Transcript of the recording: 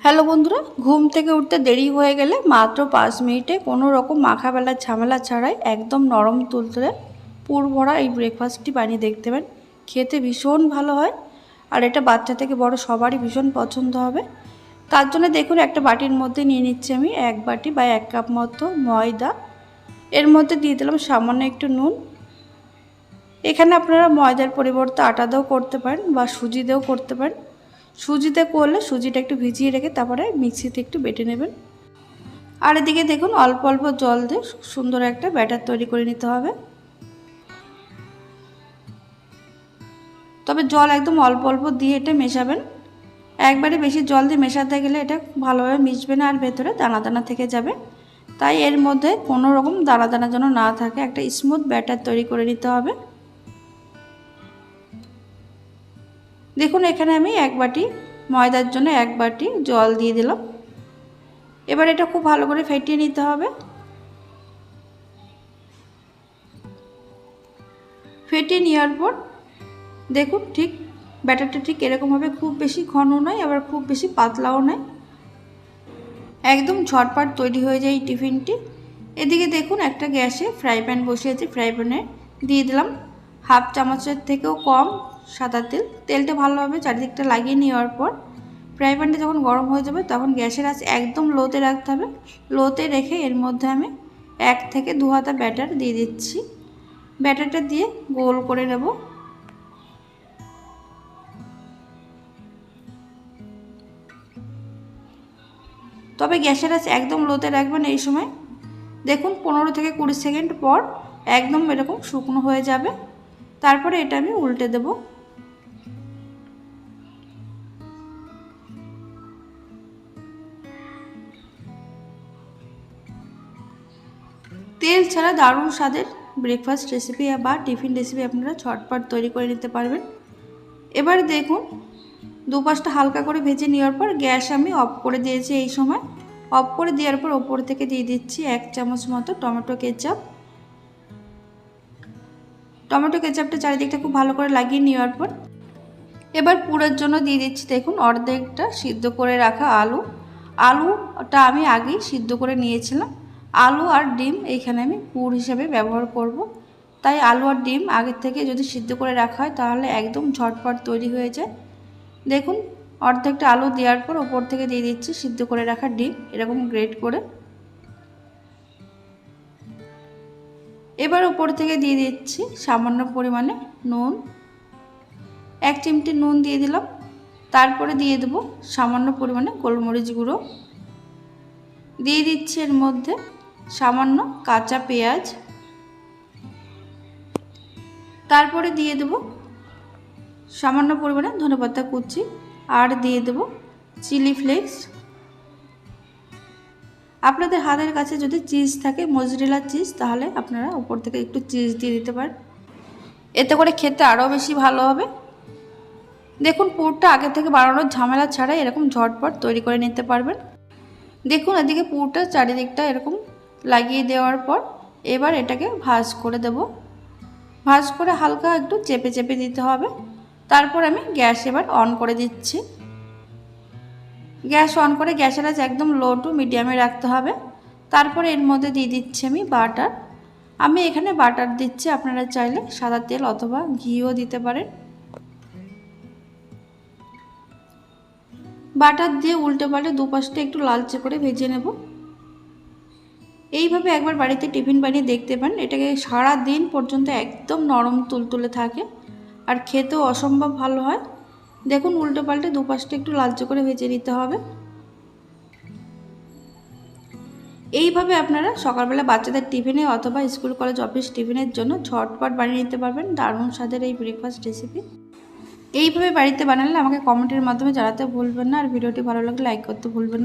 Hello বন্ধুরা, ঘুম থেকে উঠতে দেরি হয়ে গেলে মাত্র 5 মিনিটে কোনো রকম মাখাবেলার ঝামেলা ছাড়াই একদম নরম তুলতুলে পুর ভরা এই ব্রেকফাস্টটি বানিয়ে দেখতে পারেন। খেতে ভীষণ ভালো হয় আর এটা বাচ্চা থেকে বড় সবারই ভীষণ পছন্দ হবে। তার জন্য দেখুন একটা বাটির মধ্যে নিয়ে নিচ্ছি আমি 1 বাটি বা 1 কাপ মতো ময়দা। এর মধ্যে দিয়ে দিলাম সামান্য একটু নুন। এখানে আপনারা ময়দার পরিবর্তে আটা দিয়েও করতে পারেন বা সুজি দিয়েও করতে পারেন। সুজিতে করলে সুজিটা একটু ভিজিয়ে রেখে তারপরে মিক্সিতে একটু বেটে নেবেন। আর এদিকে দেখুন অল্প অল্প জল দিয়ে সুন্দর একটা ব্যাটার তৈরি করে নিতে হবে। তবে জল একদম অল্প অল্প দিয়ে এটা মেশাবেন। একবারে বেশি জল দিয়ে মেশাতে গেলে এটা ভালোভাবে মিশবে না আর ভেতরে দানা দানা থেকে যাবে। তাই এর মধ্যে কোনো রকম দানা দানা যেন না থাকে, একটা স্মুথ ব্যাটার তৈরি করে নিতে হবে। দেখুন এখানে আমি 1 বাটি ময়দার জন্য 1 বাটি জল দিয়ে দিলাম। এবার এটা খুব ভালো করে ফেটিয়ে নিতে হবে। ফেটিয়ে নেওয়ার পর দেখুন ঠিক ব্যাটারটা ঠিক এরকম হবে, খুব বেশি ঘন নয় আবার খুব বেশি পাতলাও নয়, একদম ঝটপট তৈরি হয়ে যায় এই টিফিনটি। এদিকে দেখুন একটা গ্যাসে ফ্রাই প্যান বসিয়েছি, ফ্রাই প্যানে দিয়ে দিলাম 1/2 চামচের থেকেও কম সাদা তেল। তেলটা ভালোভাবে চারিদিকটা লাগিয়ে নেওয়ার পর ফ্রাই প্যানটা যখন গরম হয়ে যাবে তখন গ্যাসের আঁচ একদম লোতে রাখতে হবে। লোতে রেখে এর মধ্যে আমি 1 থেকে 2 হাতা ব্যাটার দিয়ে দিচ্ছি। ব্যাটারটা দিয়ে গোল করে নেব। তবে গ্যাসের আঁচ একদম লোতে রাখবেন এই সময়। দেখুন 15 থেকে 20 সেকেন্ড পর একদম এরকম শুকনো হয়ে যাবে। তারপরে এটা আমি উল্টে দেব। তেল ছাড়া দারুণ স্বাদের ব্রেকফাস্ট রেসিপি বা টিফিন রেসিপি আপনারা ঝটপট তৈরি করে নিতে পারবেন। এবার দেখুন দুপাশটা হালকা করে ভেজে নেওয়ার পর গ্যাস আমি অফ করে দিয়েছি। এই সময় অফ করে দেওয়ার পর ওপর থেকে দিয়ে দিচ্ছি 1 চামচ মতো টমেটো কেচাপ। টমেটো কেচাপটা চারিদিকটা খুব ভালো করে লাগিয়ে নেওয়ার পর এবার পুরের জন্য দিয়ে দিচ্ছি দেখুন অর্ধেকটা সিদ্ধ করে রাখা আলুটা আমি আগেই সিদ্ধ করে নিয়েছিলাম। আলু আর ডিম এইখানে আমি পুর হিসেবে ব্যবহার করব। তাই আলু আর ডিম আগের থেকে যদি সিদ্ধ করে রাখা হয় তাহলে একদম ঝটপট তৈরি হয়ে যায়। দেখুন অর্ধেকটা আলু দেওয়ার পর ওপর থেকে দিয়ে দিচ্ছি সিদ্ধ করে রাখা ডিম এরকম গ্রেট করে। এবার ওপর থেকে দিয়ে দিচ্ছি সামান্য পরিমাণে নুন, 1 চিমটি নুন দিয়ে দিলাম। তারপরে দিয়ে দেব সামান্য পরিমাণে গোলমরিচ গুঁড়ো, দিয়ে দিচ্ছি এর মধ্যে সামান্য কাঁচা পেঁয়াজ, তারপরে দিয়ে দেব সামান্য পরিমাণে ধনেপাতা কুচি আর দিয়ে দেব চিলি ফ্লেক্স। আপনাদের হাতের কাছে যদি চিজ থাকে মোজরেলা চিজ তাহলে আপনারা উপর থেকে একটু চিজ দিয়ে দিতে পারেন, এতে করে খেতে আরও বেশি ভালো হবে। দেখুন পুরটা আগে থেকে বানানোর ঝামেলা ছাড়াই এরকম ঝটপট তৈরি করে নিতে পারবেন। দেখুন এদিকে পুরটা চারিদিকটা এরকম লাগিয়ে দেওয়ার পর এবার এটাকে ভাঁজ করে দেব। ভাঁজ করে হালকা একটু চেপে চেপে দিতে হবে। তারপর আমি গ্যাস এবার অন করে দিচ্ছি। গ্যাস অন করে গ্যাসের আঁচ একদম লো টু মিডিয়ামে রাখতে হবে। তারপরে এর মধ্যে দিয়ে দিচ্ছি আমি বাটার। আমি এখানে বাটার দিচ্ছি, আপনারা চাইলে সাদা তেল অথবা ঘিও দিতে পারেন। বাটার দিয়ে উল্টে পাল্টে দুপাশটা একটু লালচে করে ভেজে নেব। এইভাবে একবার বাড়িতে টিফিন বানিয়ে দেখতে পারেন, এটাকে সারা দিন পর্যন্ত একদম নরম তুলতুলে থাকে আর খেতেও অসম্ভব ভালো হয়। দেখুন উল্টে পাল্টে দুপাশটা একটু লালচে করে ভেজে নিতে হবে। এইভাবে আপনারা সকালবেলা বাচ্চাদের টিফিনে অথবা স্কুল কলেজ অফিস টিফিনের জন্য ঝটপট বানিয়ে নিতে পারবেন দারুণ স্বাদের এই ব্রেকফাস্ট রেসিপি। এইভাবে বাড়িতে বানালে আমাকে কমেন্টের মাধ্যমে জানাতে ভুলবেন না আর ভিডিওটি ভালো লাগলে লাইক করতে ভুলবেন না।